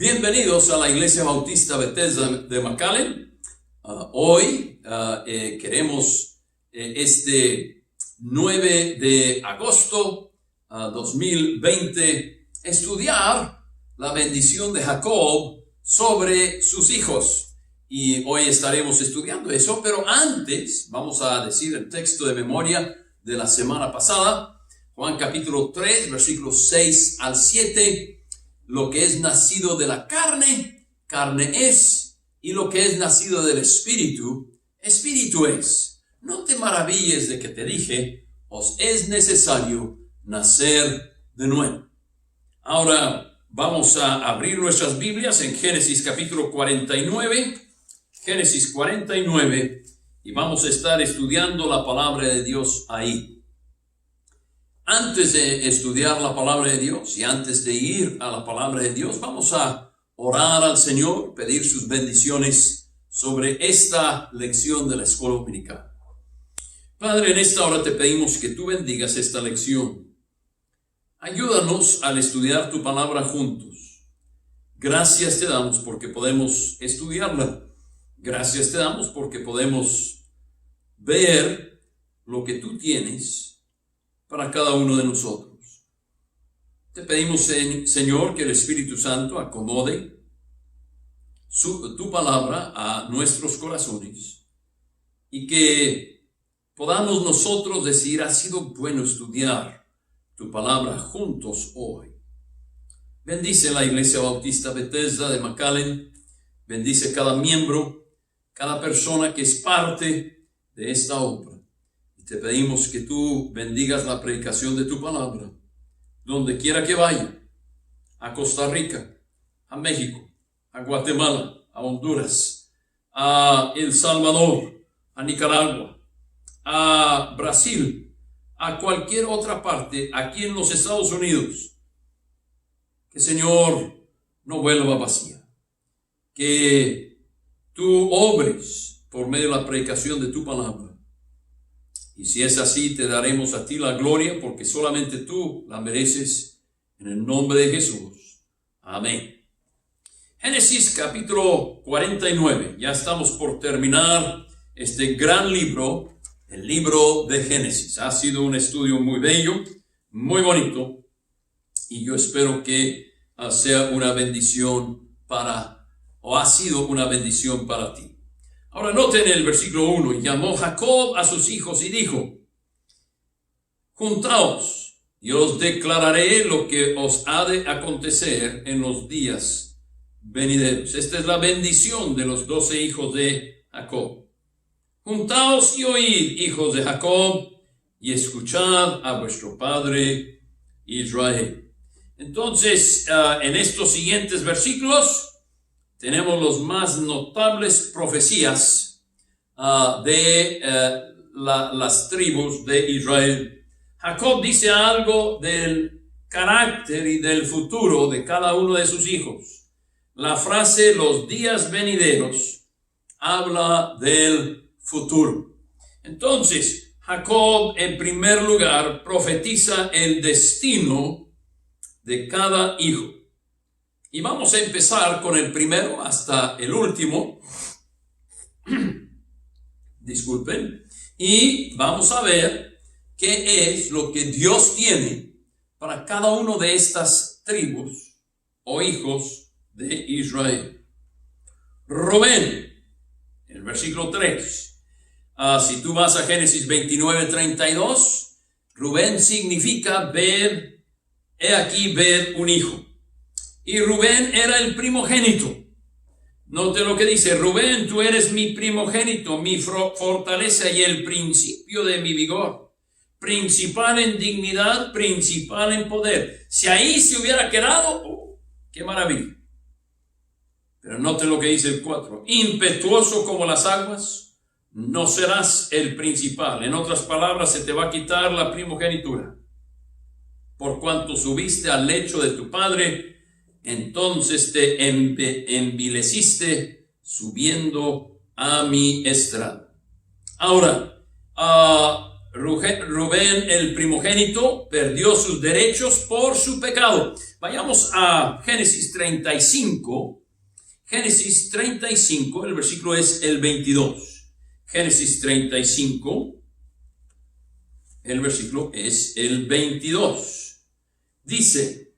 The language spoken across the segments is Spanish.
Bienvenidos a la Iglesia Bautista Bethesda de McAllen. Hoy queremos este 9 de agosto 2020 estudiar la bendición de Jacob sobre sus hijos. Y hoy estaremos estudiando eso, pero antes vamos a decir el texto de memoria de la semana pasada. Juan capítulo 3, versículos 6 al 7. Lo que es nacido de la carne, carne es, y lo que es nacido del espíritu, espíritu es. No te maravilles de que te dije, os es necesario nacer de nuevo. Ahora vamos a abrir nuestras Biblias en Génesis capítulo 49, Génesis 49, y vamos a estar estudiando la palabra de Dios ahí. Antes de estudiar la palabra de Dios y antes de ir a la palabra de Dios, vamos a orar al Señor, pedir sus bendiciones sobre esta lección de la escuela dominical. Padre, en esta hora te pedimos que tú bendigas esta lección. Ayúdanos al estudiar tu palabra juntos. Gracias te damos porque podemos estudiarla. Gracias te damos porque podemos ver lo que tú tienes para cada uno de nosotros. Te pedimos, Señor, que el Espíritu Santo acomode tu palabra a nuestros corazones y que podamos nosotros decir, ha sido bueno estudiar tu palabra juntos hoy. Bendice la Iglesia Bautista Bethesda de McAllen, bendice cada miembro, cada persona que es parte de esta obra. Te pedimos que tú bendigas la predicación de tu palabra, donde quiera que vaya, a Costa Rica, a México, a Guatemala, a Honduras, a El Salvador, a Nicaragua, a Brasil, a cualquier otra parte, aquí en los Estados Unidos. Que Señor no vuelva vacía, que tú obres por medio de la predicación de tu palabra. Y si es así, te daremos a ti la gloria, porque solamente tú la mereces, en el nombre de Jesús. Amén. Génesis capítulo 49. Ya estamos por terminar este gran libro, el libro de Génesis. Ha sido un estudio muy bello, muy bonito, y yo espero que sea una bendición ha sido una bendición para ti. Ahora noten el versículo 1, y llamó Jacob a sus hijos y dijo, juntaos, y os declararé lo que os ha de acontecer en los días venideros. Esta es la bendición de los 12 hijos de Jacob. Juntaos y oíd, hijos de Jacob, y escuchad a vuestro padre Israel. Entonces, en estos siguientes versículos, tenemos los más notables profecías de las tribus de Israel. Jacob dice algo del carácter y del futuro de cada uno de sus hijos. La frase los días venideros habla del futuro. Entonces, Jacob en primer lugar profetiza el destino de cada hijo. Y vamos a empezar con el primero hasta el último. Disculpen. Y vamos a ver qué es lo que Dios tiene para cada uno de estas tribus o hijos de Israel. Rubén, el versículo 3. Si tú vas a Génesis 29:32, Rubén significa ver, he aquí ver un hijo. Y Rubén era el primogénito. Note lo que dice, Rubén, tú eres mi primogénito, mi fortaleza y el principio de mi vigor. Principal en dignidad, principal en poder. Si ahí se hubiera quedado, qué maravilla. Pero note lo que dice el 4. Impetuoso como las aguas, no serás el principal. En otras palabras, se te va a quitar la primogenitura. Por cuanto subiste al lecho de tu padre, entonces te envileciste subiendo a mi estrado. Ahora, Rubén, el primogénito, perdió sus derechos por su pecado. Vayamos a Génesis 35. Génesis 35, el versículo es el 22. Génesis 35, el versículo es el 22. Dice: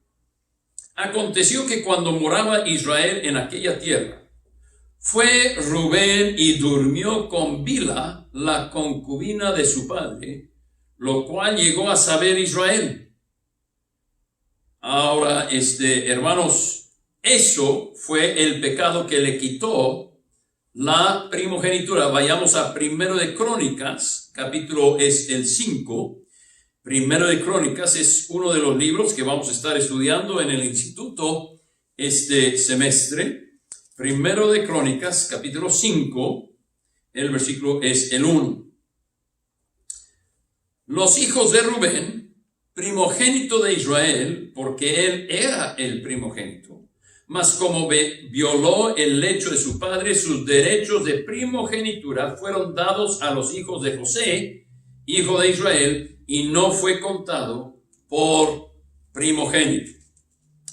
aconteció que cuando moraba Israel en aquella tierra, fue Rubén y durmió con Bilha, la concubina de su padre, lo cual llegó a saber Israel. Ahora, hermanos, eso fue el pecado que le quitó la primogenitura. Vayamos a Primero de Crónicas, capítulo es el 5. Primero de Crónicas es uno de los libros que vamos a estar estudiando en el instituto este semestre. Primero de Crónicas, capítulo 5, el versículo es el 1. Los hijos de Rubén, primogénito de Israel, porque él era el primogénito, mas como violó el lecho de su padre, sus derechos de primogenitura fueron dados a los hijos de José, hijo de Israel, y no fue contado por primogénito.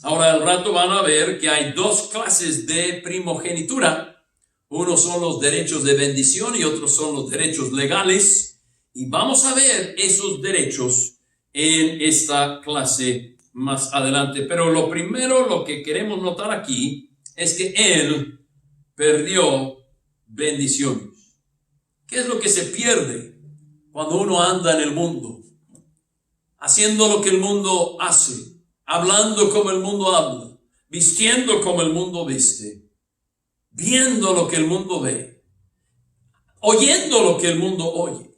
Ahora al rato van a ver que hay dos clases de primogenitura. Unos son los derechos de bendición y otros son los derechos legales. Y vamos a ver esos derechos en esta clase más adelante. Pero lo primero, lo que queremos notar aquí, es que él perdió bendiciones. ¿Qué es lo que se pierde cuando uno anda en el mundo? Haciendo lo que el mundo hace. Hablando como el mundo habla, vistiendo como el mundo viste, viendo lo que el mundo ve, oyendo lo que el mundo oye,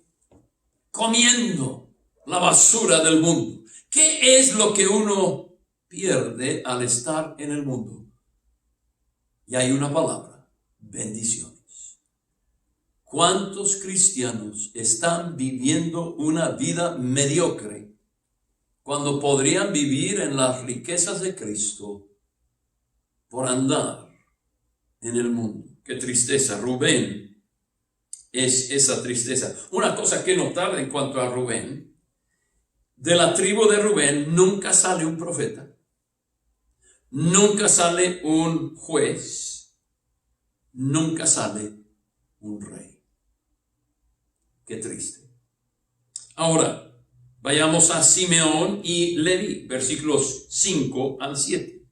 comiendo la basura del mundo. ¿Qué es lo que uno pierde al estar en el mundo? Y hay una palabra: bendiciones. ¿Cuántos cristianos están viviendo una vida mediocre cuando podrían vivir en las riquezas de Cristo por andar en el mundo? Qué tristeza. Rubén es esa tristeza. Una cosa que notar en cuanto a Rubén: de la tribu de Rubén nunca sale un profeta, nunca sale un juez, nunca sale un rey. Qué triste. Ahora, vayamos a Simeón y Leví, versículos 5 al 7.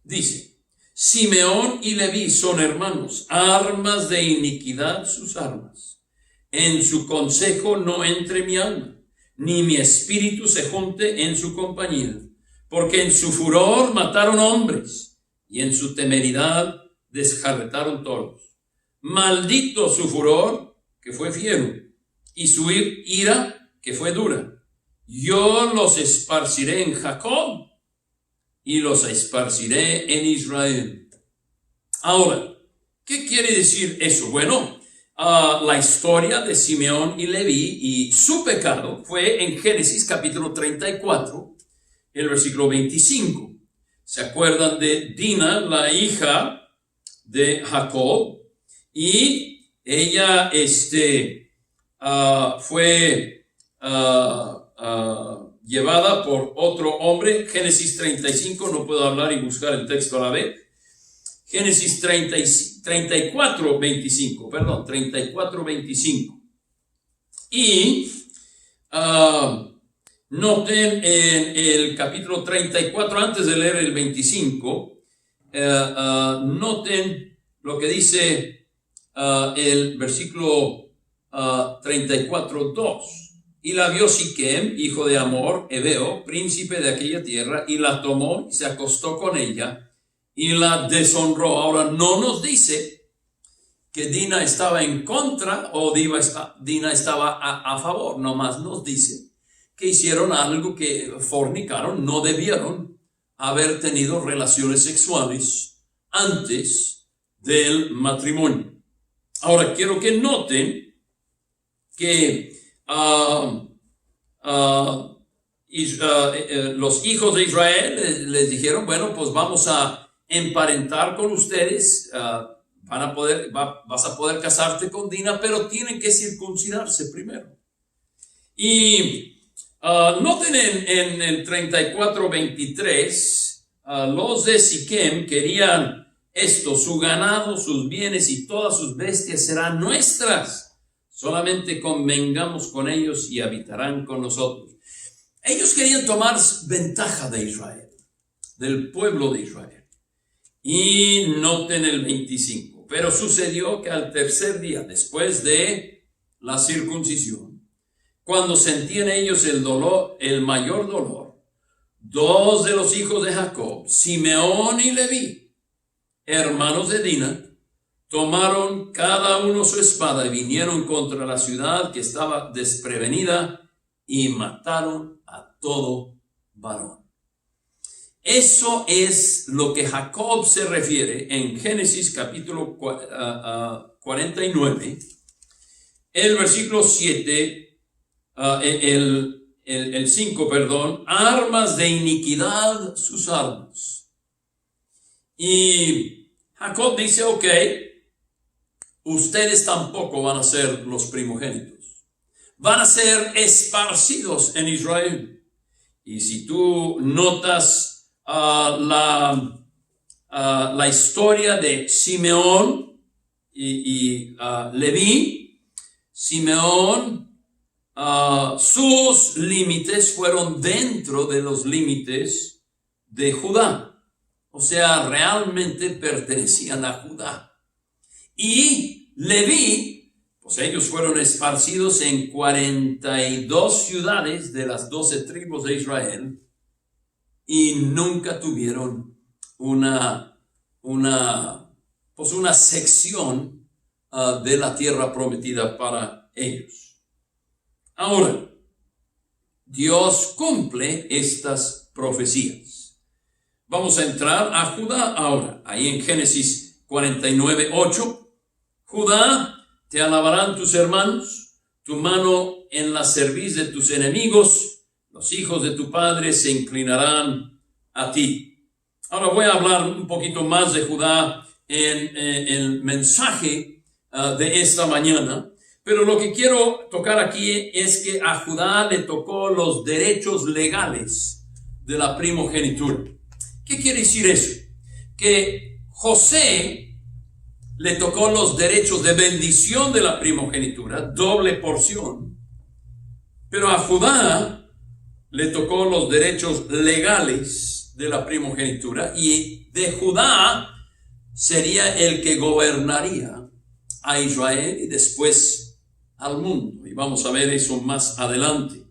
Dice: Simeón y Leví son hermanos, armas de iniquidad sus armas. En su consejo no entre mi alma, ni mi espíritu se junte en su compañía. Porque en su furor mataron hombres, y en su temeridad desjarretaron toros. Maldito su furor, que fue fiero, y su ira, que fue dura. Yo los esparciré en Jacob y los esparciré en Israel. Ahora, ¿qué quiere decir eso? Bueno, la historia de Simeón y Leví y su pecado fue en Génesis capítulo 34, el versículo 25. ¿Se acuerdan de Dina, la hija de Jacob? Y ella fue llevada por otro hombre. Génesis 35, no puedo hablar y buscar el texto a la vez. Génesis 34, 25. Y noten en el capítulo 34, antes de leer el 25, noten lo que dice el versículo 34:2. Y la vio Siquem, hijo de Amor, Heveo, príncipe de aquella tierra, y la tomó y se acostó con ella y la deshonró. Ahora no nos dice que Dina estaba en contra o Dina estaba a favor, nomás nos dice que hicieron algo, que fornicaron, no debieron haber tenido relaciones sexuales antes del matrimonio. Ahora quiero que noten que los hijos de Israel les dijeron: bueno, pues vamos a emparentar con ustedes, vas a poder casarte con Dina, pero tienen que circuncidarse primero. Y noten en el 34:23, los de Siquem querían esto: su ganado, sus bienes y todas sus bestias serán nuestras. Solamente convengamos con ellos y habitarán con nosotros. Ellos querían tomar ventaja de Israel, del pueblo de Israel. Y noten el 25. Pero sucedió que al tercer día, después de la circuncisión, cuando sentían ellos el dolor, el mayor dolor, dos de los hijos de Jacob, Simeón y Leví, hermanos de Dina, tomaron cada uno su espada y vinieron contra la ciudad que estaba desprevenida y mataron a todo varón. Eso es lo que Jacob se refiere en Génesis capítulo 49, el versículo 7, el 5, perdón, armas de iniquidad sus armas. Y Jacob dice, ok, ustedes tampoco van a ser los primogénitos, van a ser esparcidos en Israel. Y si tú notas la historia de Simeón y Leví, Simeón, sus límites fueron dentro de los límites de Judá. O sea, realmente pertenecían a Judá. Y Leví, pues ellos fueron esparcidos en 42 ciudades de las 12 tribus de Israel y nunca tuvieron una sección de la tierra prometida para ellos. Ahora, Dios cumple estas profecías. Vamos a entrar a Judá ahora, ahí en Génesis 49:8. Judá, te alabarán tus hermanos, tu mano en la cerviz de tus enemigos, los hijos de tu padre se inclinarán a ti. Ahora voy a hablar un poquito más de Judá en el mensaje de esta mañana, pero lo que quiero tocar aquí es que a Judá le tocó los derechos legales de la primogenitura. ¿Qué quiere decir eso? Que José le tocó los derechos de bendición de la primogenitura, doble porción, pero a Judá le tocó los derechos legales de la primogenitura y de Judá sería el que gobernaría a Israel y después al mundo. Y vamos a ver eso más adelante.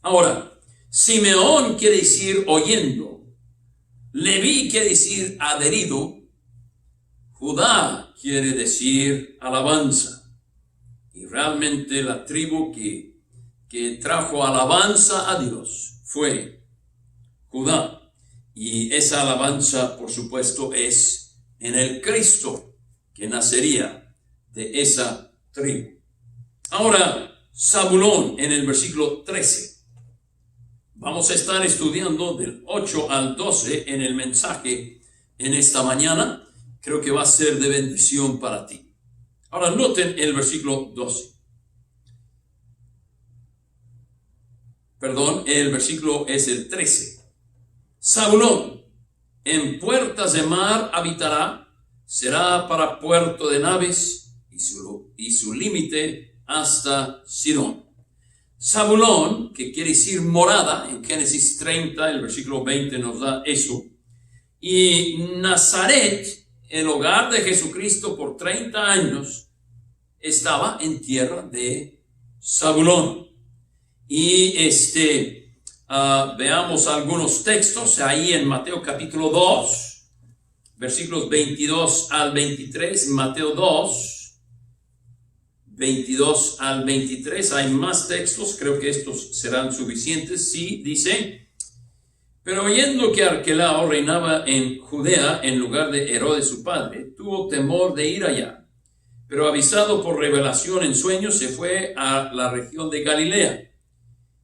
Ahora, Simeón quiere decir oyendo. Leví quiere decir adherido. Judá quiere decir alabanza. Y realmente la tribu que trajo alabanza a Dios fue Judá. Y esa alabanza, por supuesto, es en el Cristo que nacería de esa tribu. Ahora, Zabulón en el versículo 13. Vamos a estar estudiando del 8 al 12 en el mensaje en esta mañana. Creo que va a ser de bendición para ti. Ahora noten el versículo 12. Perdón, el versículo es el 13. Zabulón, en puertas de mar habitará, será para puerto de naves y su límite hasta Sidón. Zabulón, que quiere decir morada, en Génesis 30, el versículo 20 nos da eso. Y Nazaret, el hogar de Jesucristo por 30 años, estaba en tierra de Zabulón. Y veamos algunos textos ahí en Mateo capítulo 2, versículos 22 al 23, Mateo 2. 22 al 23, hay más textos, creo que estos serán suficientes. Sí, dice: pero oyendo que Arquelao reinaba en Judea en lugar de Herodes su padre, tuvo temor de ir allá, pero avisado por revelación en sueños se fue a la región de Galilea,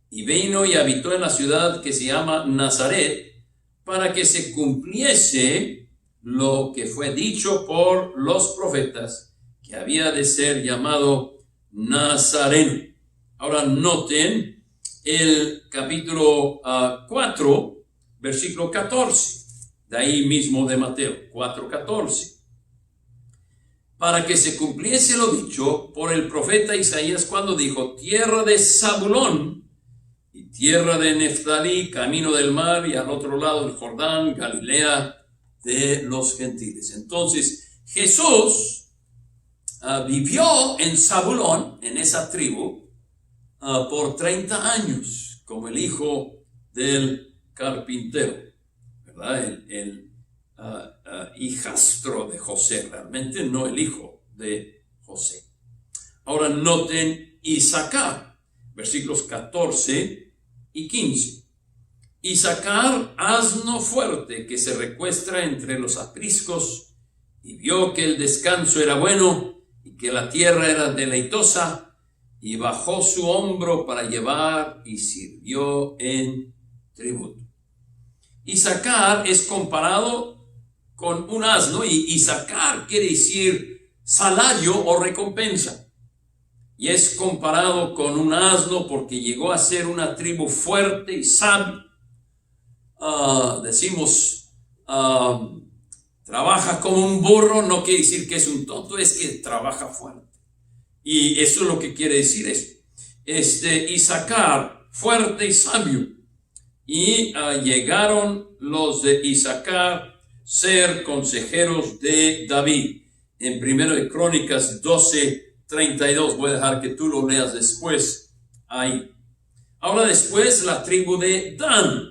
y vino y habitó en la ciudad que se llama Nazaret, para que se cumpliese lo que fue dicho por los profetas, que había de ser llamado Nazareno. Ahora noten el capítulo 4, versículo 14, de ahí mismo de Mateo 4:14. Para que se cumpliese lo dicho por el profeta Isaías cuando dijo: tierra de Zabulón y tierra de Neftalí, camino del mar y al otro lado del Jordán, Galilea de los gentiles. Entonces Jesús vivió en Zabulón, en esa tribu, por 30 años, como el hijo del carpintero, ¿verdad? El hijastro de José, realmente no el hijo de José. Ahora noten Isacar, versículos 14 y 15. Isacar, asno fuerte que se recuestra entre los apriscos, y vio que el descanso era bueno y que la tierra era deleitosa, y bajó su hombro para llevar y sirvió en tributo. Isacar es comparado con un asno, y Isacar quiere decir salario o recompensa. Y es comparado con un asno porque llegó a ser una tribu fuerte y sabia. Trabaja como un burro, no quiere decir que es un tonto, es que trabaja fuerte. Y eso es lo que quiere decir Isacar, fuerte y sabio. Y llegaron los de Isacar ser consejeros de David. En 1 de Crónicas 12:32, voy a dejar que tú lo leas después ahí. Ahora después la tribu de Dan.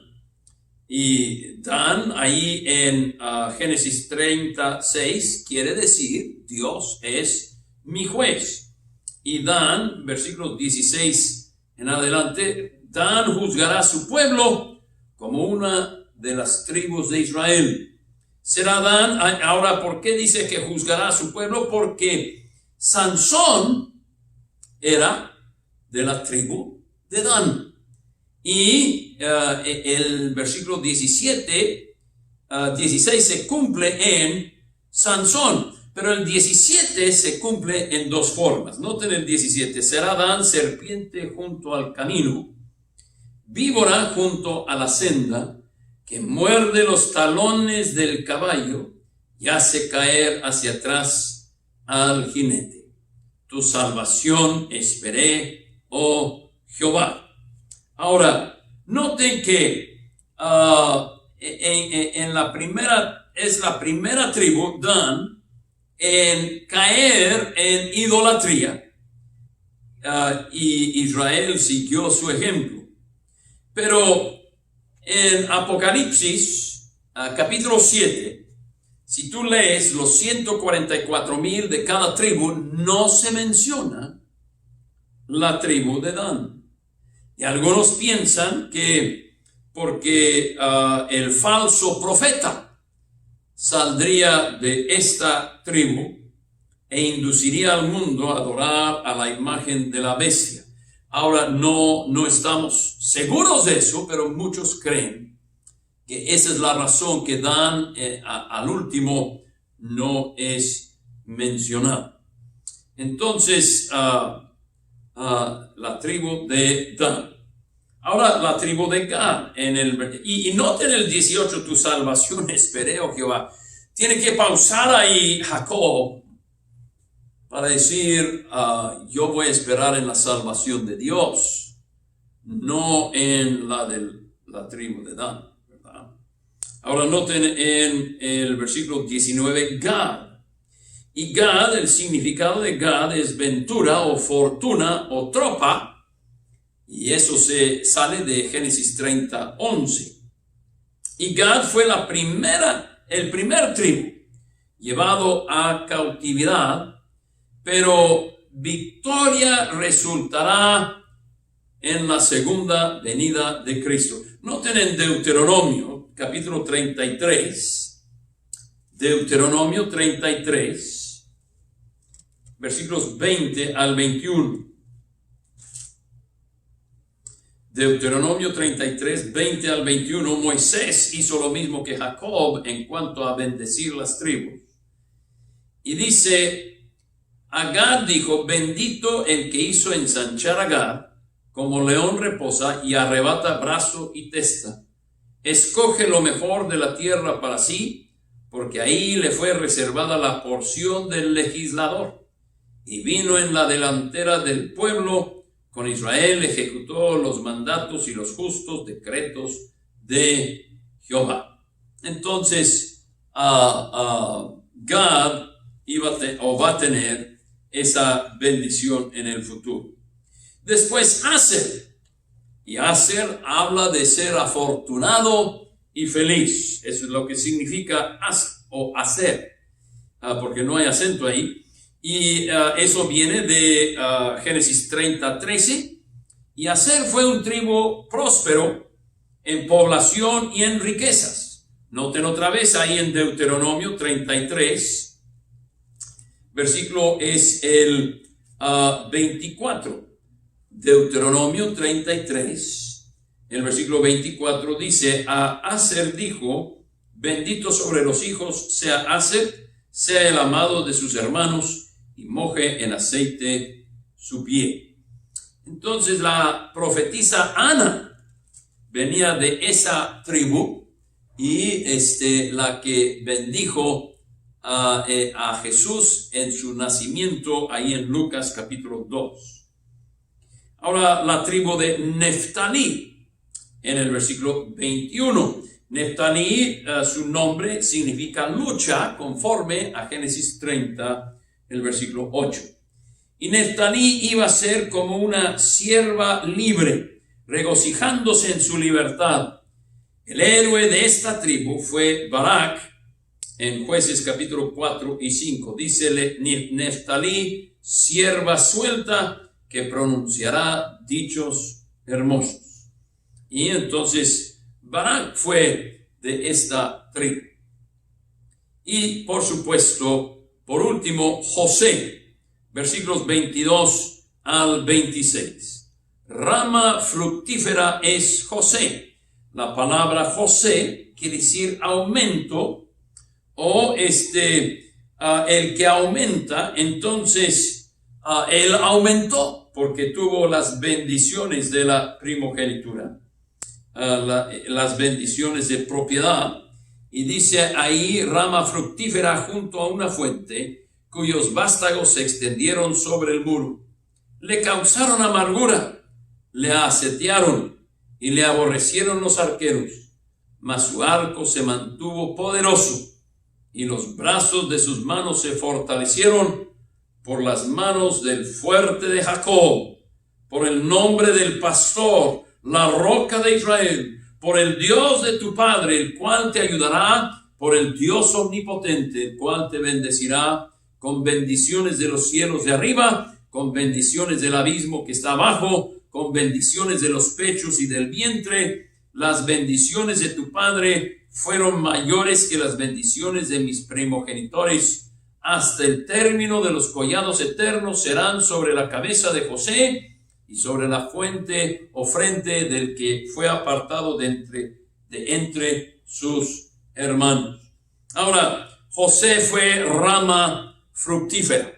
Y Dan ahí en Génesis 36 quiere decir Dios es mi juez. Y Dan, versículos 16 en adelante, Dan juzgará a su pueblo como una de las tribus de Israel. Será Dan. Ahora, ¿por qué dice que juzgará a su pueblo? Porque Sansón era de la tribu de Dan. Y el versículo 16 se cumple en Sansón. Pero el 17 se cumple en dos formas. Noten el 17. Será Dan serpiente junto al camino, víbora junto a la senda, que muerde los talones del caballo y hace caer hacia atrás al jinete. Tu salvación esperé, oh Jehová. Ahora, noten que en la primera, es la primera tribu, Dan, en caer en idolatría, y Israel siguió su ejemplo. Pero en Apocalipsis, capítulo 7, si tú lees los 144,000 de cada tribu, no se menciona la tribu de Dan. Y algunos piensan que porque el falso profeta saldría de esta tribu e induciría al mundo a adorar a la imagen de la bestia. Ahora no estamos seguros de eso, pero muchos creen que esa es la razón que Dan al último no es mencionado. Entonces, la tribu de Dan. Ahora la tribu de Gad. Y noten el 18, tu salvación esperé, oh Jehová. Tiene que pausar ahí Jacob para decir, yo voy a esperar en la salvación de Dios, no en la de la tribu de Dan, ¿verdad? Ahora noten en el versículo 19, Gad. Y Gad, el significado de Gad es ventura o fortuna o tropa. Y eso se sale de Génesis 30:11. Y Gad fue el primer tribu llevado a cautividad, pero victoria resultará en la segunda venida de Cristo. Noten en Deuteronomio, capítulo 33, Deuteronomio 33, versículos 20 al 21. Deuteronomio 33, 20 al 21, Moisés hizo lo mismo que Jacob en cuanto a bendecir las tribus. Y dice, Gad dijo, bendito el que hizo ensanchar a Gad, como león reposa y arrebata brazo y testa. Escoge lo mejor de la tierra para sí, porque ahí le fue reservada la porción del legislador. Y vino en la delantera del pueblo. Con Israel ejecutó los mandatos y los justos decretos de Jehová. Entonces, Gad va a tener esa bendición en el futuro. Después, Aser. Y Aser habla de ser afortunado y feliz. Eso es lo que significa Aser, porque no hay acento ahí. Y eso viene de Génesis 30, 13. Y Aser fue un tribu próspero en población y en riquezas. Noten otra vez ahí en Deuteronomio 33. Versículo es el 24. Deuteronomio 33. El versículo 24 dice, a Aser dijo, bendito sobre los hijos sea Aser, sea el amado de sus hermanos, y moje en aceite su pie. Entonces la profetisa Ana venía de esa tribu y la que bendijo a Jesús en su nacimiento ahí en Lucas capítulo 2. Ahora la tribu de Neftalí en el versículo 21. Neftalí, su nombre significa lucha conforme a Génesis 30, el versículo 8. Y Neftalí iba a ser como una sierva libre, regocijándose en su libertad. El héroe de esta tribu fue Barak, en Jueces capítulo 4 y 5. Dícele, Neftalí, sierva suelta, que pronunciará dichos hermosos. Y entonces Barak fue de esta tribu. Y por supuesto, por último, José, versículos 22 al 26. Rama fructífera es José. La palabra José quiere decir aumento o el que aumenta. Entonces, él aumentó porque tuvo las bendiciones de la primogenitura, las bendiciones de propiedad. Y dice ahí, rama fructífera junto a una fuente, cuyos vástagos se extendieron sobre el muro. Le causaron amargura, le asediaron y le aborrecieron los arqueros. Mas su arco se mantuvo poderoso y los brazos de sus manos se fortalecieron por las manos del fuerte de Jacob, por el nombre del pastor, la roca de Israel, por el Dios de tu Padre, el cual te ayudará, por el Dios omnipotente, el cual te bendecirá con bendiciones de los cielos de arriba, con bendiciones del abismo que está abajo, con bendiciones de los pechos y del vientre. Las bendiciones de tu Padre fueron mayores que las bendiciones de mis primogenitores. Hasta el término de los collados eternos serán sobre la cabeza de José, y sobre la fuente o frente del que fue apartado de entre sus hermanos. Ahora, José fue rama fructífera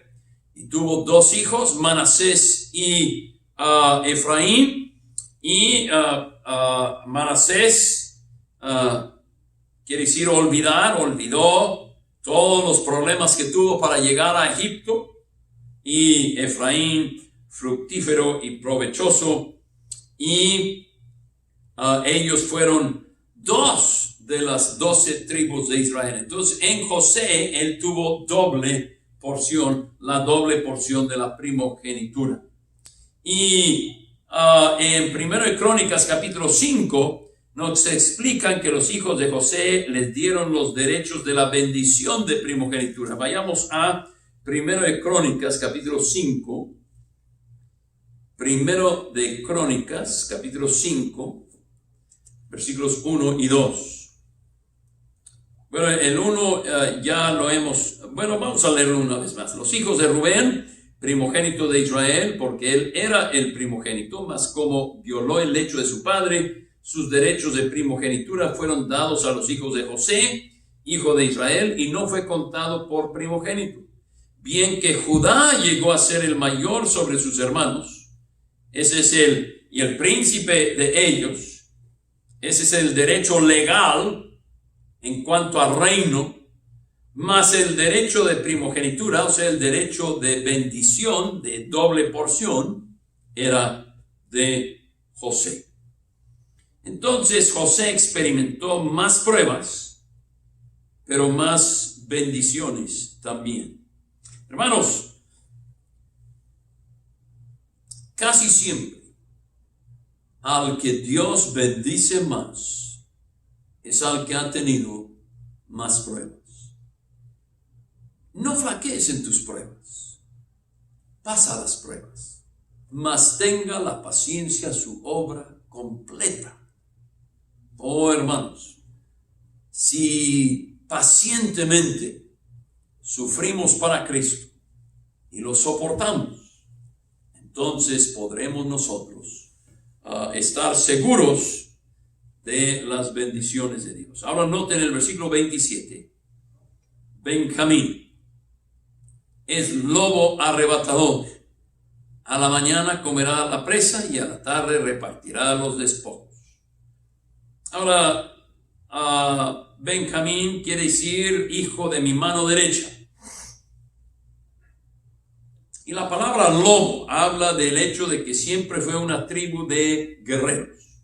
y tuvo dos hijos, Manasés y Efraín. Y Manasés quiere decir olvidó todos los problemas que tuvo para llegar a Egipto, y Efraín fructífero y provechoso. Y ellos fueron dos de las 12 tribus de Israel. Entonces en José él tuvo doble porción, la doble porción de la primogenitura. Y en 1 de Crónicas capítulo 5 nos explican que los hijos de José les dieron los derechos de la bendición de primogenitura. Vayamos a 1 de Crónicas capítulo 5. 1 de Crónicas, capítulo 5, versículos 1 y 2. Bueno, el 1 ya lo hemos... Bueno, vamos a leerlo una vez más. Los hijos de Rubén, primogénito de Israel, porque él era el primogénito, mas como violó el lecho de su padre, sus derechos de primogenitura fueron dados a los hijos de José, hijo de Israel, y no fue contado por primogénito. Bien que Judá llegó a ser el mayor sobre sus hermanos, ese es el príncipe de ellos, ese es el derecho legal en cuanto a reino, más el derecho de primogenitura, o sea, el derecho de bendición, de doble porción, era de José. Entonces José experimentó más pruebas, pero más bendiciones también. Hermanos, casi siempre al que Dios bendice más es al que ha tenido más pruebas. No flaquees en tus pruebas, pasa las pruebas, mas tenga la paciencia su obra completa. Oh hermanos, si pacientemente sufrimos para Cristo y lo soportamos, entonces podremos nosotros estar seguros de las bendiciones de Dios. Ahora noten el versículo 27. Benjamín es lobo arrebatador. A la mañana comerá la presa y a la tarde repartirá los despojos. Ahora, Benjamín quiere decir hijo de mi mano derecha. Y la palabra lobo habla del hecho de que siempre fue una tribu de guerreros.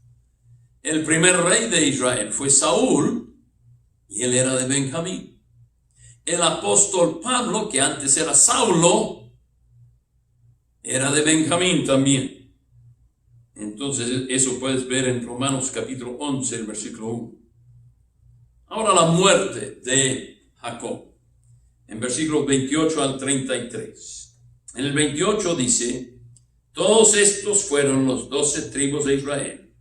El primer rey de Israel fue Saúl y él era de Benjamín. El apóstol Pablo, que antes era Saulo, era de Benjamín también. Entonces eso puedes ver en Romanos capítulo 11, el versículo 1. Ahora la muerte de Jacob, en versículos 28 al 33. En el 28 dice, todos estos fueron los 12 tribus de Israel.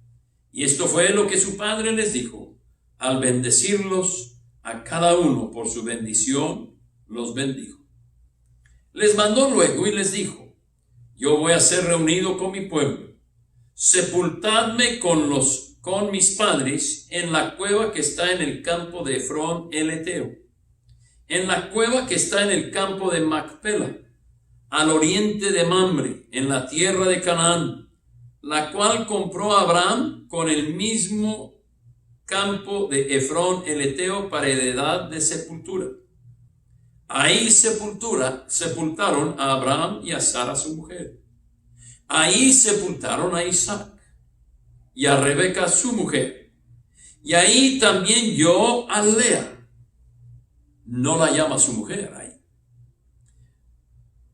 Y esto fue lo que su padre les dijo, al bendecirlos a cada uno por su bendición, los bendijo. Les mandó luego y les dijo, yo voy a ser reunido con mi pueblo. Sepultadme con mis padres en la cueva que está en el campo de Efrón el Eteo, en la cueva que está en el campo de Macpela, al oriente de Mamre, en la tierra de Canaán, la cual compró Abraham con el mismo campo de Efrón el Eteo para heredad de sepultura. Ahí sepultaron a Abraham y a Sara su mujer. Ahí sepultaron a Isaac y a Rebeca su mujer. Y ahí también yo a Lea. No la llama su mujer ahí.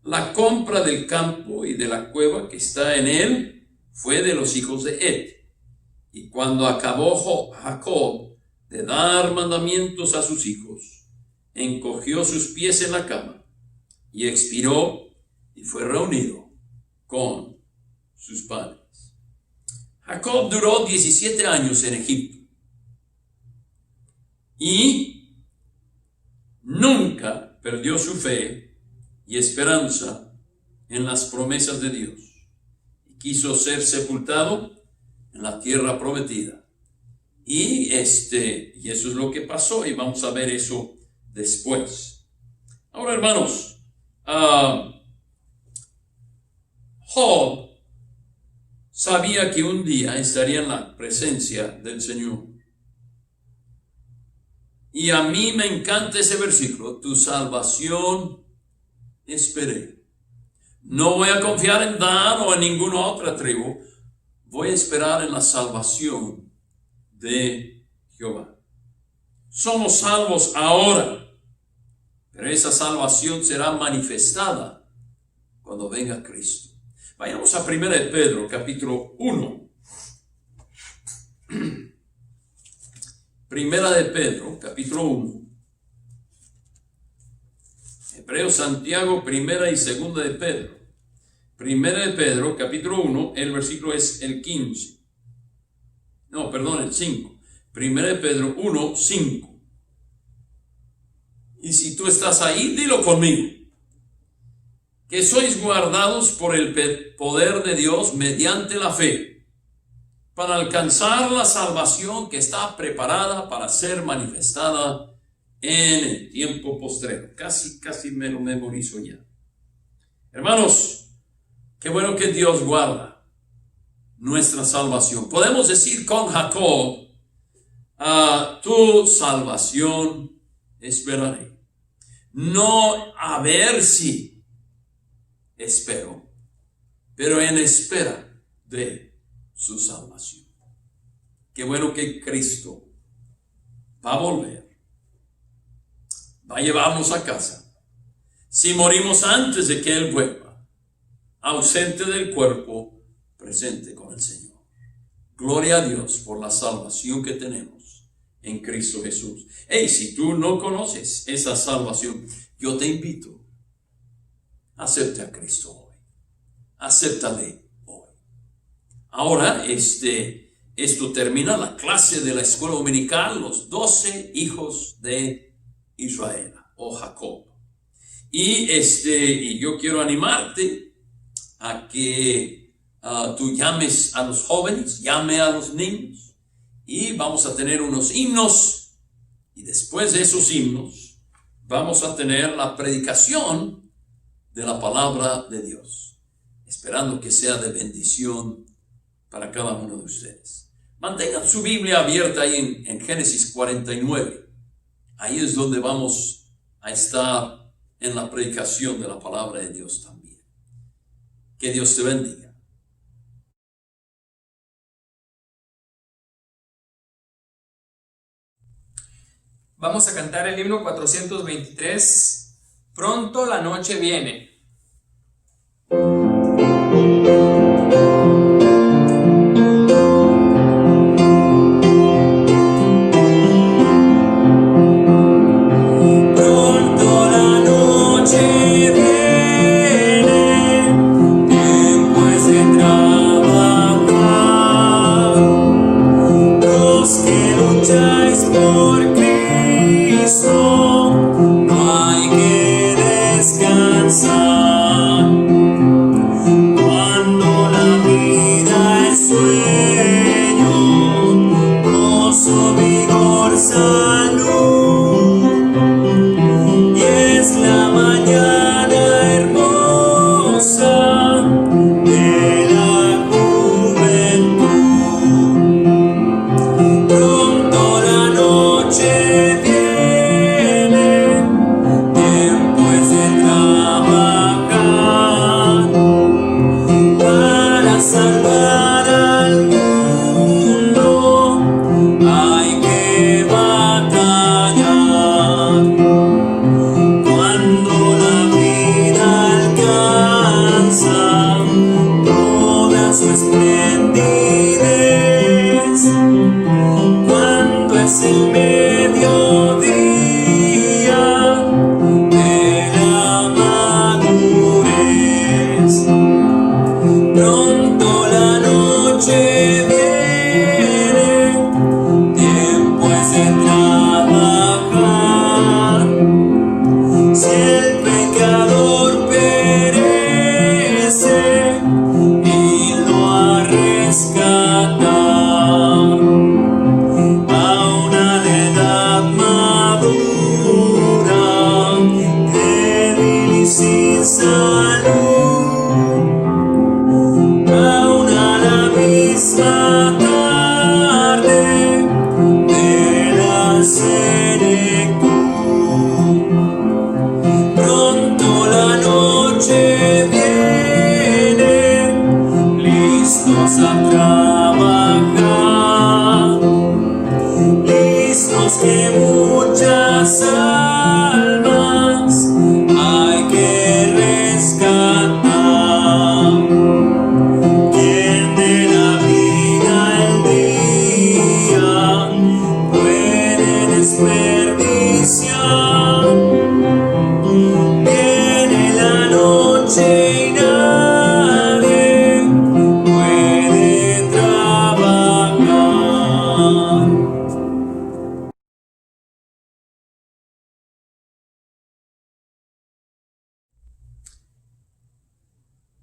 La compra del campo y de la cueva que está en él fue de los hijos de Ed. Y cuando acabó Jacob de dar mandamientos a sus hijos, encogió sus pies en la cama y expiró y fue reunido con sus padres. Jacob duró 17 años en Egipto y nunca perdió su fe y esperanza en las promesas de Dios. Quiso ser sepultado en la tierra prometida. Y eso es lo que pasó, y vamos a ver eso después. Ahora, hermanos, Job sabía que un día estaría en la presencia del Señor. Y a mí me encanta ese versículo, tu salvación esperé. No voy a confiar en Dan o en ninguna otra tribu. Voy a esperar en la salvación de Jehová. Somos salvos ahora, pero esa salvación será manifestada cuando venga Cristo. Vayamos a 1 de Pedro, capítulo 1. Primera de Pedro, capítulo 1. Hebreo, Santiago, primera y segunda de Pedro. Primera de Pedro, capítulo 1, el versículo es el 15. No, perdón, el 5. Primera de Pedro 1, 5. Y si tú estás ahí, dilo conmigo. que sois guardados por el poder de Dios mediante la fe, para alcanzar la salvación que está preparada para ser manifestada en el tiempo postrero. Casi me lo memorizo ya. Hermanos, qué bueno que Dios guarda nuestra salvación. Podemos decir con Jacob, tu salvación esperaré. No a ver si espero, pero en espera de su salvación. Qué bueno que Cristo va a volver, va a llevarnos a casa. Si morimos antes de que Él vuelva, ausente del cuerpo, presente con el Señor. Gloria a Dios por la salvación que tenemos en Cristo Jesús. Hey, si tú no conoces esa salvación, yo te invito, acepta a Cristo hoy. Acéptale hoy. Ahora, esto termina la clase de la escuela dominical, los 12 hijos de Israel, o Jacob. Y yo quiero animarte a que tú llames a los jóvenes, llame a los niños, y vamos a tener unos himnos, y después de esos himnos vamos a tener la predicación de la palabra de Dios, esperando que sea de bendición para cada uno de ustedes. Mantengan su Biblia abierta ahí en Génesis 49. Ahí es donde vamos a estar en la predicación de la palabra de Dios también. Que Dios te bendiga. Vamos a cantar el himno 423, Pronto la noche viene.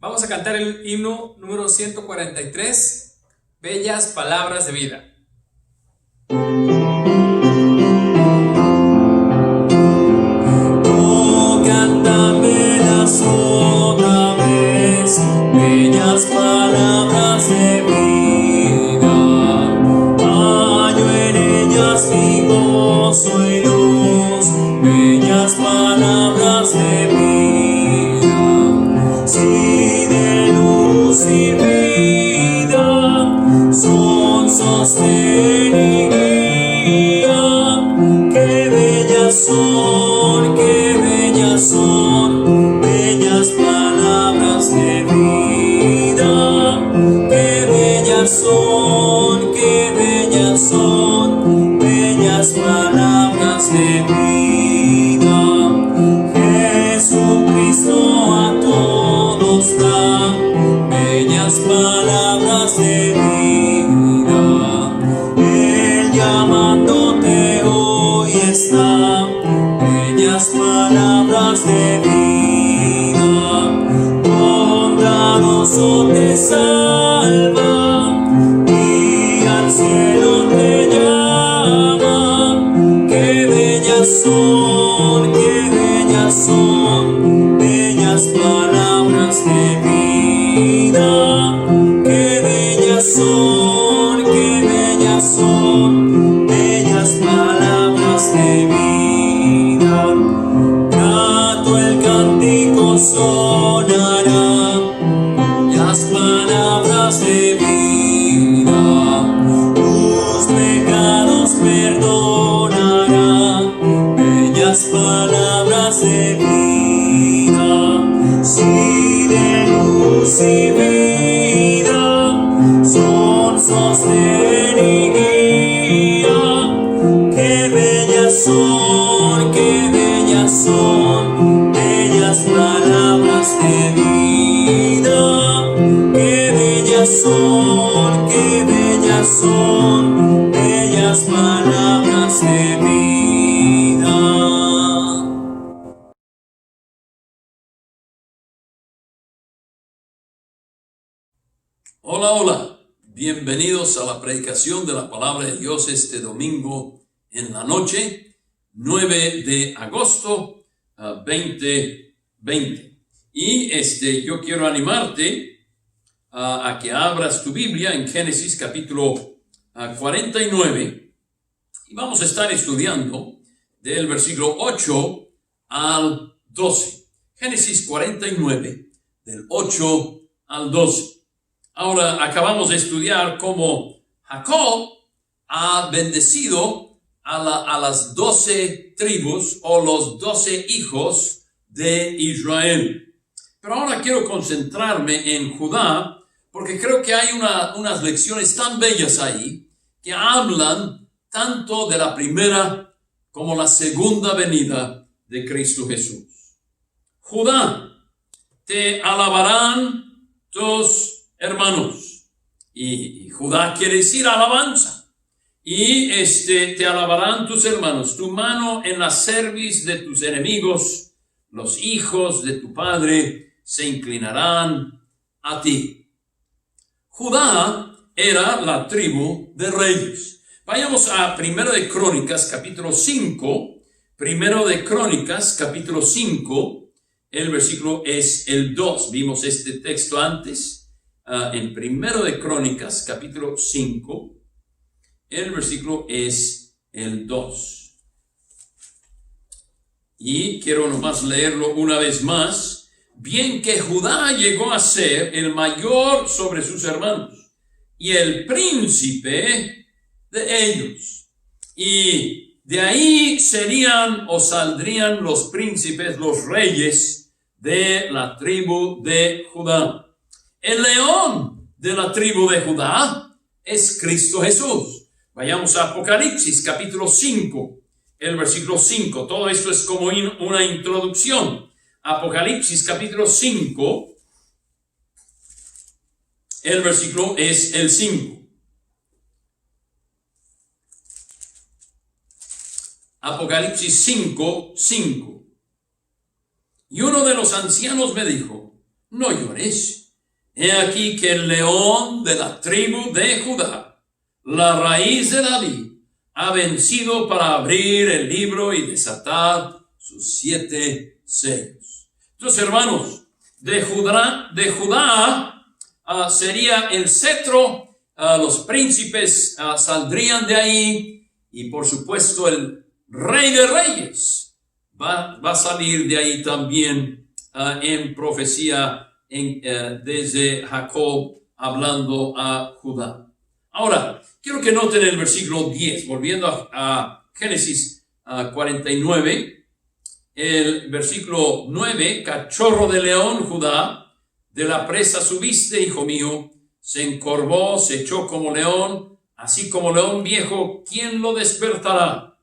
Vamos a cantar el himno número 143, Bellas Palabras de Vida. Oh, cántamelas otra vez, bellas palabras de vida. Hallo en ellas mi gozo y luz, bellas palabras de vida. Si de luz y vida son sostén y guía, qué bellas son, qué bellas son, bellas palabras de vida. Qué bellas son, qué bellas son, bellas palabras de vida. Jesucristo a todos da bellas palabras de vida. Él llamándote hoy está, bellas palabras de vida. Bondadoso te salva y al cielo te llama. Qué bellas son, qué bellas son, bellas palabras de vida. Qué bellas son, qué bellas son, bellas palabras de vida. Grato el cántico sonará, las palabras de vida. Tus pecados perdonará, bellas palabras de vida. Si de luz y vida son sostén y guía, qué bellas son, qué bellas son, bellas palabras de vida. Qué bellas son, qué bellas son, bellas palabras de vida. Hola, hola. Bienvenidos a la predicación de la palabra de Dios este domingo en la noche, 9 de agosto 2020. Y yo quiero animarte a que abras tu Biblia en Génesis capítulo 49 y vamos a estar estudiando del versículo 8 al 12. Génesis 49, del 8 al 12. Ahora acabamos de estudiar cómo Jacob ha bendecido a las 12 tribus o los 12 hijos de Israel. Pero ahora quiero concentrarme en Judá porque creo que hay unas lecciones tan bellas ahí que hablan tanto de la primera como la segunda venida de Cristo Jesús. Judá, te alabarán tus hermanos. Y Judá quiere decir alabanza. Y te alabarán tus hermanos, tu mano en la cerviz de tus enemigos, los hijos de tu padre se inclinarán a ti. Judá era la tribu de reyes. Vayamos a 1 de Crónicas, capítulo 5. 1 de Crónicas, capítulo 5. El versículo es el 2. Vimos este texto antes. En 1 de Crónicas, capítulo 5, el versículo es el 2. Y quiero nomás leerlo una vez más. Bien que Judá llegó a ser el mayor sobre sus hermanos y el príncipe de ellos. Y de ahí serían o saldrían los príncipes, los reyes de la tribu de Judá. El león de la tribu de Judá es Cristo Jesús. Vayamos a Apocalipsis, capítulo 5, el versículo 5. Todo esto es como una introducción. Apocalipsis, capítulo 5, el versículo es el 5. Apocalipsis 5, 5. Y uno de los ancianos me dijo: no llores. He aquí que el león de la tribu de Judá, la raíz de David, ha vencido para abrir el libro y desatar sus 7 sellos. Entonces, hermanos, de Judá sería el cetro, los príncipes saldrían de ahí, y por supuesto el rey de reyes va a salir de ahí también en profecía desde Jacob hablando a Judá. Ahora, quiero que noten el versículo 10, volviendo a Génesis 49, el versículo 9, cachorro de león, Judá, de la presa subiste, hijo mío, se encorvó, se echó como león, así como león viejo, ¿quién lo despertará?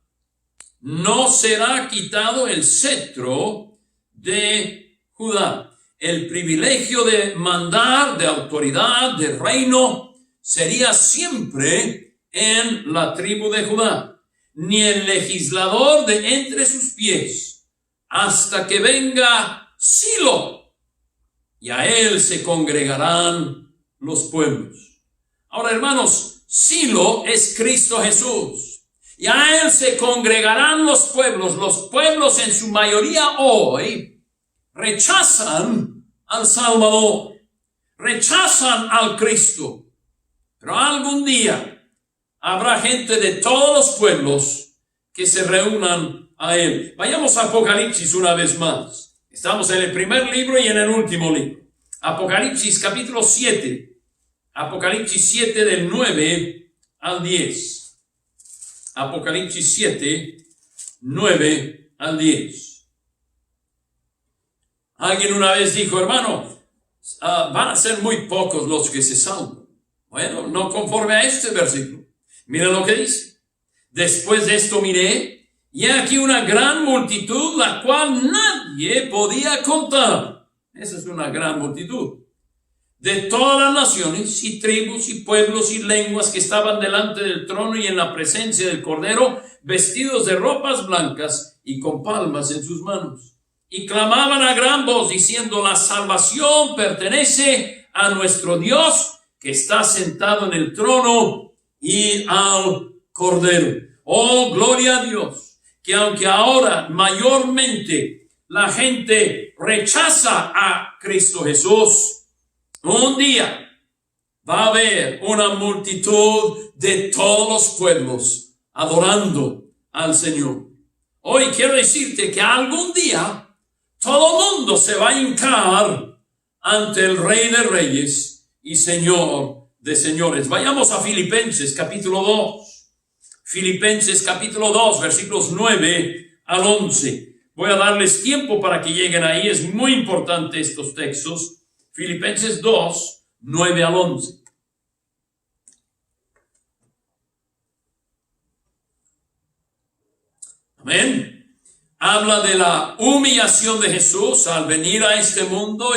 No será quitado el cetro de Judá. El privilegio de mandar, de autoridad, de reino, sería siempre en la tribu de Judá. Ni el legislador de entre sus pies, hasta que venga Silo, y a él se congregarán los pueblos. Ahora, hermanos, Silo es Cristo Jesús, y a él se congregarán los pueblos. Los pueblos en su mayoría hoy rechazan al Salvador, rechazan al Cristo, pero algún día habrá gente de todos los pueblos que se reúnan a él. Vayamos a Apocalipsis una vez más. Estamos en el primer libro y en el último libro. Apocalipsis capítulo 7. Apocalipsis 7 del 9 al 10. Apocalipsis 7, 9 al 10. Alguien una vez dijo, hermano, van a ser muy pocos los que se salvan. Bueno, no conforme a este versículo. Mira lo que dice. Después de esto miré, y aquí una gran multitud, la cual nadie podía contar. Esa es una gran multitud. De todas las naciones y tribus y pueblos y lenguas que estaban delante del trono y en la presencia del Cordero, vestidos de ropas blancas y con palmas en sus manos. Y clamaban a gran voz diciendo, la salvación pertenece a nuestro Dios que está sentado en el trono y al Cordero. Oh, gloria a Dios, que aunque ahora mayormente la gente rechaza a Cristo Jesús, un día va a haber una multitud de todos los pueblos adorando al Señor. Hoy quiero decirte que algún día todo mundo se va a hincar ante el Rey de Reyes y Señor de Señores. Vayamos a Filipenses capítulo 2. Filipenses capítulo 2, versículos 9 al 11. Voy a darles tiempo para que lleguen ahí. Es muy importante estos textos. Filipenses 2, 9 al 11. Amén. Habla de la humillación de Jesús al venir a este mundo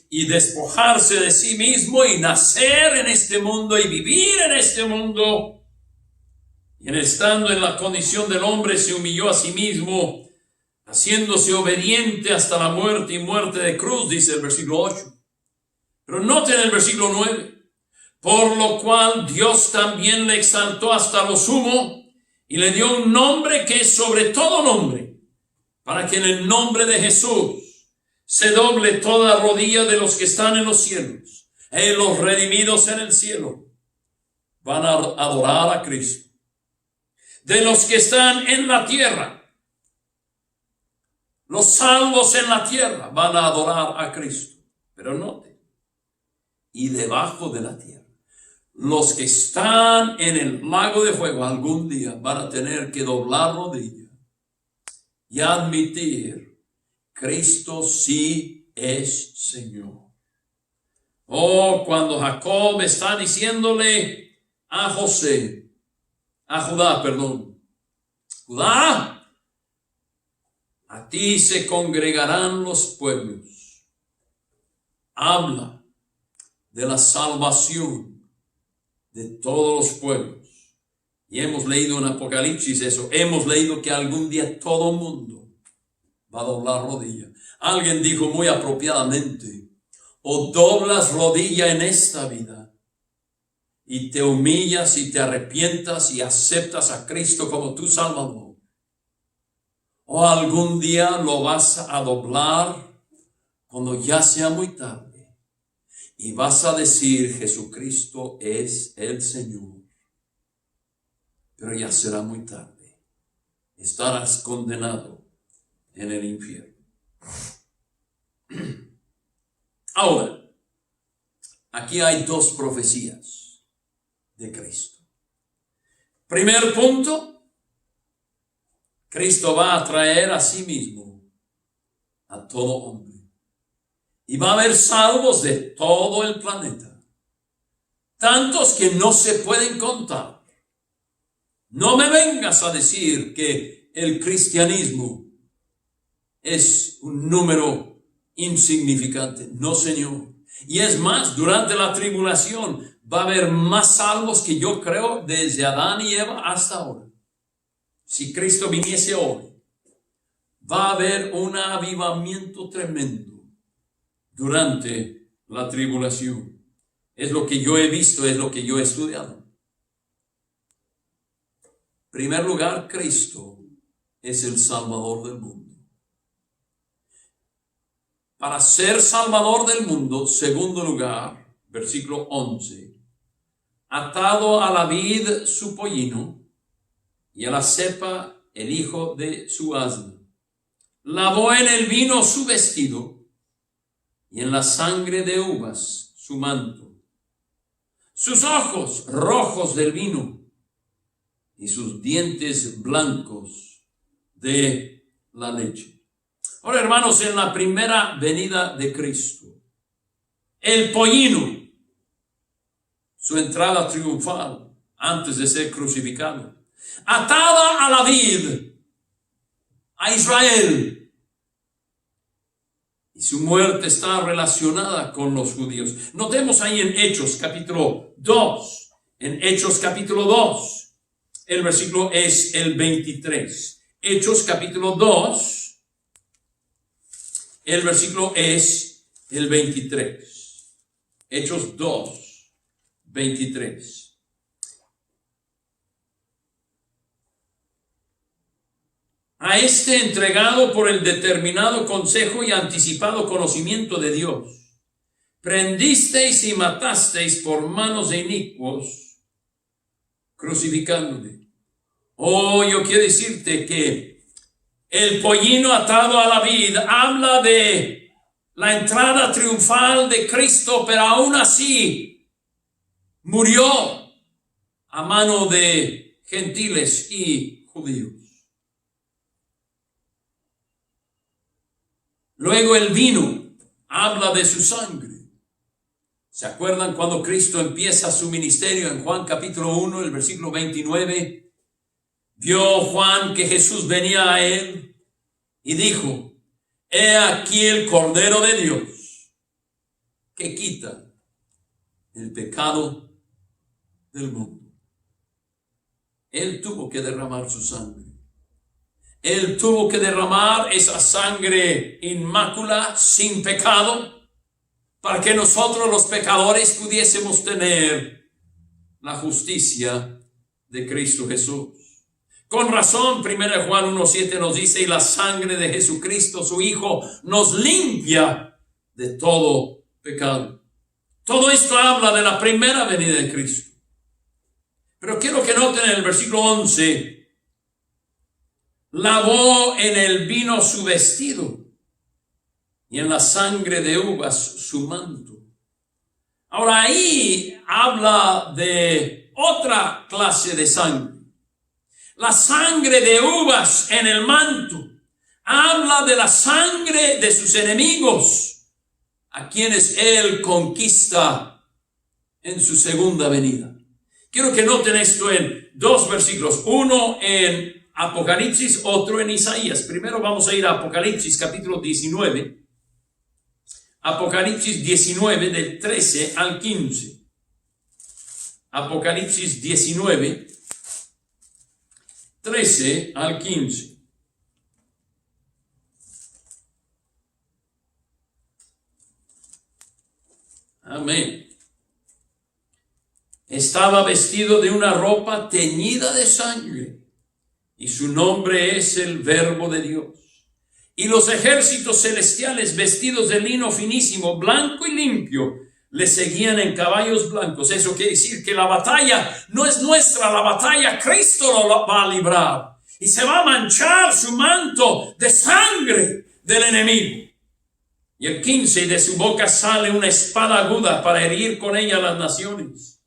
y despojarse de sí mismo y nacer en este mundo y vivir en este mundo. Y estando en la condición del hombre se humilló a sí mismo, haciéndose obediente hasta la muerte y muerte de cruz, dice el versículo 8. Pero noten el versículo 9. Por lo cual Dios también le exaltó hasta lo sumo y le dio un nombre que es sobre todo nombre, para que en el nombre de Jesús se doble toda rodilla de los que están en los cielos y los redimidos en el cielo van a adorar a Cristo. De los que están en la tierra, los salvos en la tierra van a adorar a Cristo. Pero note, y debajo de la tierra, los que están en el lago de fuego algún día van a tener que doblar rodilla y admitir, Cristo sí es Señor. Oh, cuando Jacob está diciéndole a Judá, Judá, a ti se congregarán los pueblos. Habla de la salvación de todos los pueblos. Y hemos leído en Apocalipsis eso. Hemos leído que algún día todo mundo va a doblar rodilla. Alguien dijo muy apropiadamente, o doblas rodilla en esta vida y te humillas y te arrepientas y aceptas a Cristo como tu Salvador, o algún día lo vas a doblar cuando ya sea muy tarde y vas a decir Jesucristo es el Señor, pero ya será muy tarde, estarás condenado en el infierno. Ahora, aquí hay dos profecías de Cristo. Primer punto, Cristo va a traer a sí mismo a todo hombre. Y va a haber salvos de todo el planeta. Tantos que no se pueden contar. No me vengas a decir que el cristianismo es un número insignificante. No, Señor. Y es más, durante la tribulación va a haber más salvos que yo creo desde Adán y Eva hasta ahora. Si Cristo viniese hoy, va a haber un avivamiento tremendo durante la tribulación. Es lo que yo he visto, es lo que yo he estudiado. En primer lugar, Cristo es el Salvador del mundo. Para ser Salvador del mundo, segundo lugar, versículo 11, atado a la vid su pollino y a la cepa el hijo de su asna. Lavó en el vino su vestido y en la sangre de uvas su manto. Sus ojos rojos del vino y sus dientes blancos de la leche. Ahora, hermanos, en la primera venida de Cristo, el pollino, su entrada triunfal antes de ser crucificado, atada a la vid, a Israel, y su muerte está relacionada con los judíos. Notemos ahí en Hechos capítulo 2, en Hechos capítulo 2, el versículo es el 23. Hechos capítulo 2, el versículo es el 23. Hechos 2, 23. A este entregado por el determinado consejo y anticipado conocimiento de Dios, prendisteis y matasteis por manos de inicuos, crucificándole. Oh, yo quiero decirte que el pollino atado a la vid habla de la entrada triunfal de Cristo, pero aún así murió a mano de gentiles y judíos. Luego el vino habla de su sangre. ¿Se acuerdan cuando Cristo empieza su ministerio en Juan capítulo 1, el versículo 29? Vio Juan que Jesús venía a él y dijo: he aquí el Cordero de Dios que quita el pecado del mundo. Él tuvo que derramar su sangre. Él tuvo que derramar esa sangre inmácula, sin pecado, para que nosotros los pecadores pudiésemos tener la justicia de Cristo Jesús. Con razón, 1 Juan 1:7 nos dice: y la sangre de Jesucristo, su Hijo, nos limpia de todo pecado. Todo esto habla de la primera venida de Cristo. Pero quiero que noten en el versículo 11, lavó en el vino su vestido y en la sangre de uvas su manto. Ahora ahí habla de otra clase de sangre. La sangre de uvas en el manto habla de la sangre de sus enemigos, a quienes él conquista en su segunda venida. Quiero que noten esto en dos versículos, uno en Apocalipsis, otro en Isaías. Primero vamos a ir a Apocalipsis capítulo 19. Apocalipsis 19 del 13 al 15. Apocalipsis 19, 13 al 15. Amén. Estaba vestido de una ropa teñida de sangre, y su nombre es el Verbo de Dios. Y los ejércitos celestiales, vestidos de lino finísimo, blanco y limpio, le seguían en caballos blancos. Eso quiere decir que la batalla no es nuestra, la batalla Cristo lo va a librar. Y se va a manchar su manto de sangre del enemigo. Y el 15, de su boca sale una espada aguda para herir con ella a las naciones.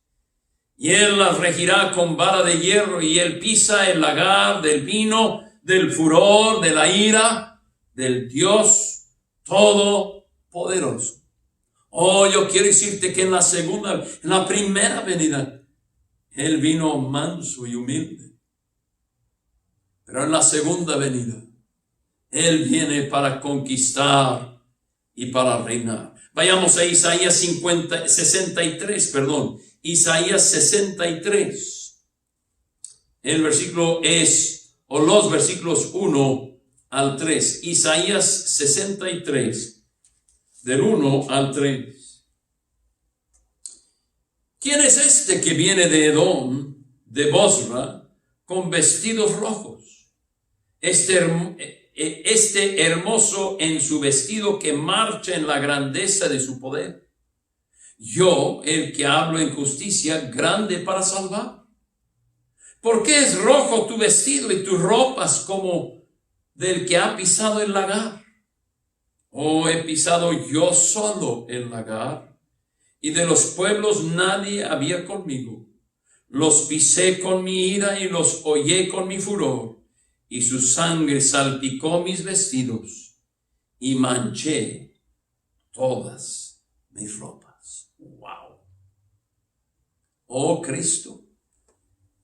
Y él las regirá con vara de hierro, y él pisa el lagar del vino, del furor, de la ira, del Dios Todopoderoso. Oh, yo quiero decirte que en la primera venida, él vino manso y humilde. Pero en la segunda venida, él viene para conquistar y para reinar. Vayamos a Isaías 63. Isaías 63. El versículo es, o los versículos 1 al 3. Isaías 63. Del 1 al 3. ¿Quién es este que viene de Edom, de Bosra, con vestidos rojos? Este hermoso en su vestido, que marcha en la grandeza de su poder. Yo, el que hablo en justicia, grande para salvar. ¿Por qué es rojo tu vestido y tus ropas como del que ha pisado el lagar? Oh, he pisado yo solo el lagar, y de los pueblos nadie había conmigo. Los pisé con mi ira y los hollé con mi furor, y su sangre salpicó mis vestidos, y manché todas mis ropas. Wow. Oh Cristo,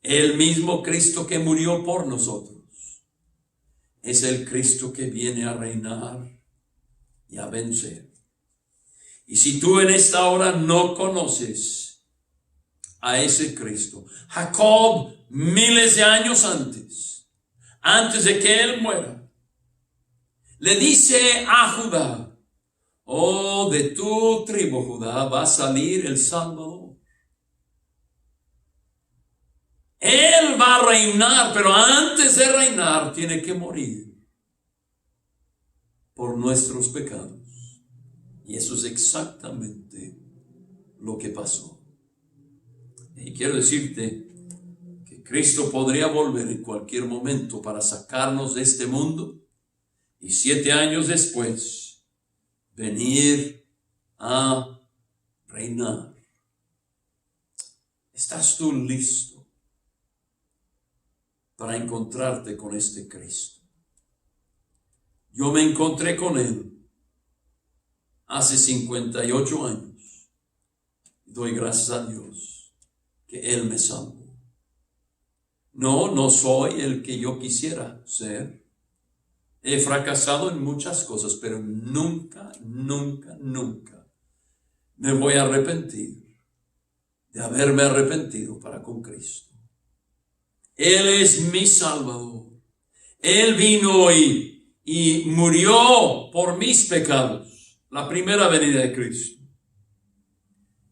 el mismo Cristo que murió por nosotros, es el Cristo que viene a reinar y a vencer. Y si tú en esta hora no conoces a ese Cristo, Jacob, miles de años antes de que él muera, le dice a Judá: oh, de tu tribu, Judá, va a salir el Salvador. Él va a reinar, pero antes de reinar tiene que morir por nuestros pecados. Y eso es exactamente lo que pasó. Y quiero decirte que Cristo podría volver en cualquier momento para sacarnos de este mundo, y 7 años después venir a reinar. ¿Estás tú listo para encontrarte con este Cristo? Yo me encontré con él hace 58 años. Doy gracias a Dios que él me salvó. No soy el que yo quisiera ser. He fracasado en muchas cosas, pero nunca me voy a arrepentir de haberme arrepentido para con Cristo. Él es mi Salvador. Él vino y murió por mis pecados. La primera venida de Cristo.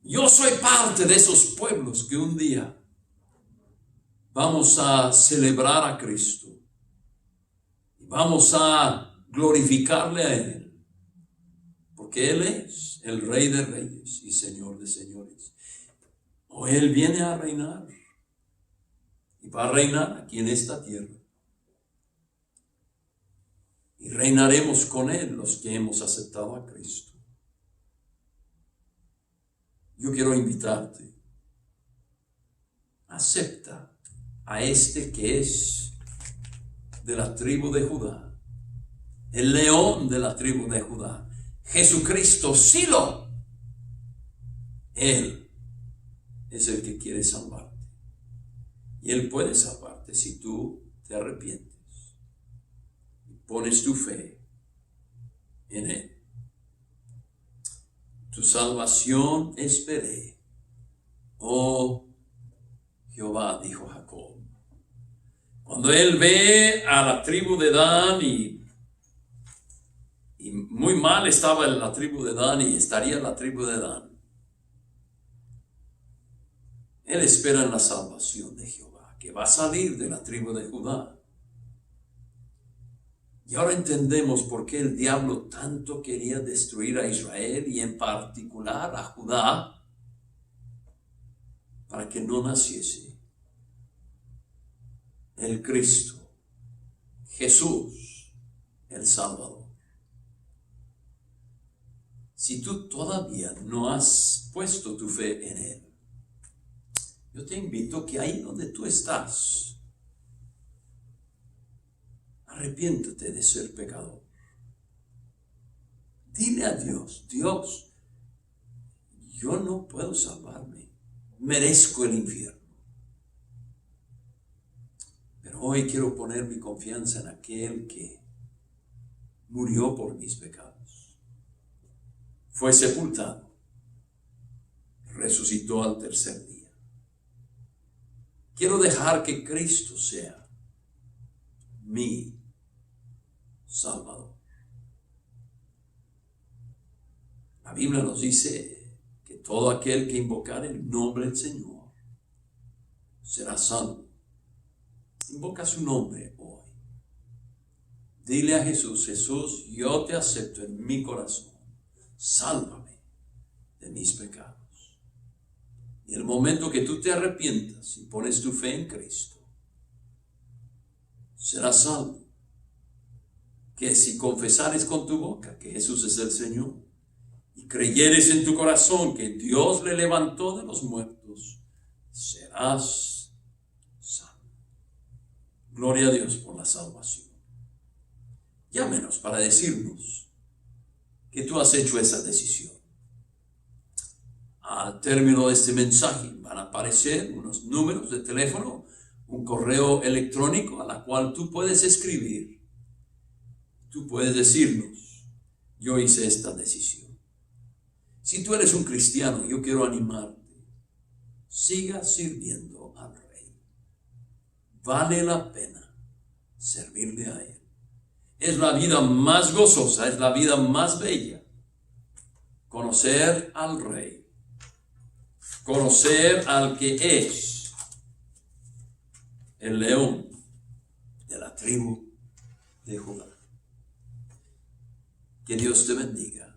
Yo soy parte de esos pueblos que un día vamos a celebrar a Cristo. Y vamos a glorificarle a Él. Porque Él es el Rey de Reyes y Señor de Señores. O Él viene a reinar. Y va a reinar aquí en esta tierra. Y reinaremos con Él los que hemos aceptado a Cristo. Yo quiero invitarte. Acepta a este que es de la tribu de Judá. El león de la tribu de Judá. Jesucristo, Silo. Él es el que quiere salvarte. Y Él puede salvarte si tú te arrepientes. Pones tu fe en Él. Tu salvación esperé, oh Jehová, dijo Jacob. Cuando él ve a la tribu de Dan y muy mal estaba la tribu de Dan y estaría la tribu de Dan. Él espera en la salvación de Jehová, que va a salir de la tribu de Judá. Y ahora entendemos por qué el diablo tanto quería destruir a Israel y en particular a Judá, para que no naciese el Cristo, Jesús, el Salvador. Si tú todavía no has puesto tu fe en Él, yo te invito que ahí donde tú estás, arrepiéntete de ser pecador. Dile a Dios, Dios, yo no puedo salvarme, merezco el infierno. Pero hoy quiero poner mi confianza en aquel que murió por mis pecados. Fue sepultado, resucitó al tercer día. Quiero dejar que Cristo sea mi Salvador. La Biblia nos dice que todo aquel que invocare el nombre del Señor será salvo. Invoca su nombre hoy. Dile a Jesús, Jesús, yo te acepto en mi corazón. Sálvame de mis pecados. Y el momento que tú te arrepientas y pones tu fe en Cristo, serás salvo. Que si confesares con tu boca que Jesús es el Señor y creyeres en tu corazón que Dios le levantó de los muertos, serás salvo. Gloria a Dios por la salvación. Llámenos para decirnos que tú has hecho esa decisión. Al término de este mensaje van a aparecer unos números de teléfono, un correo electrónico a la cual tú puedes escribir. Tú puedes decirnos, yo hice esta decisión. Si tú eres un cristiano, yo quiero animarte. Siga sirviendo al Rey. Vale la pena servirle a Él. Es la vida más gozosa, es la vida más bella. Conocer al Rey. Conocer al que es el león de la tribu de Judá. Que Dios te bendiga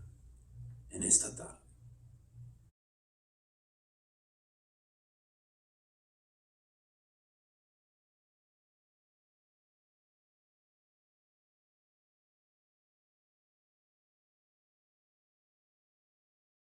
en esta tarde.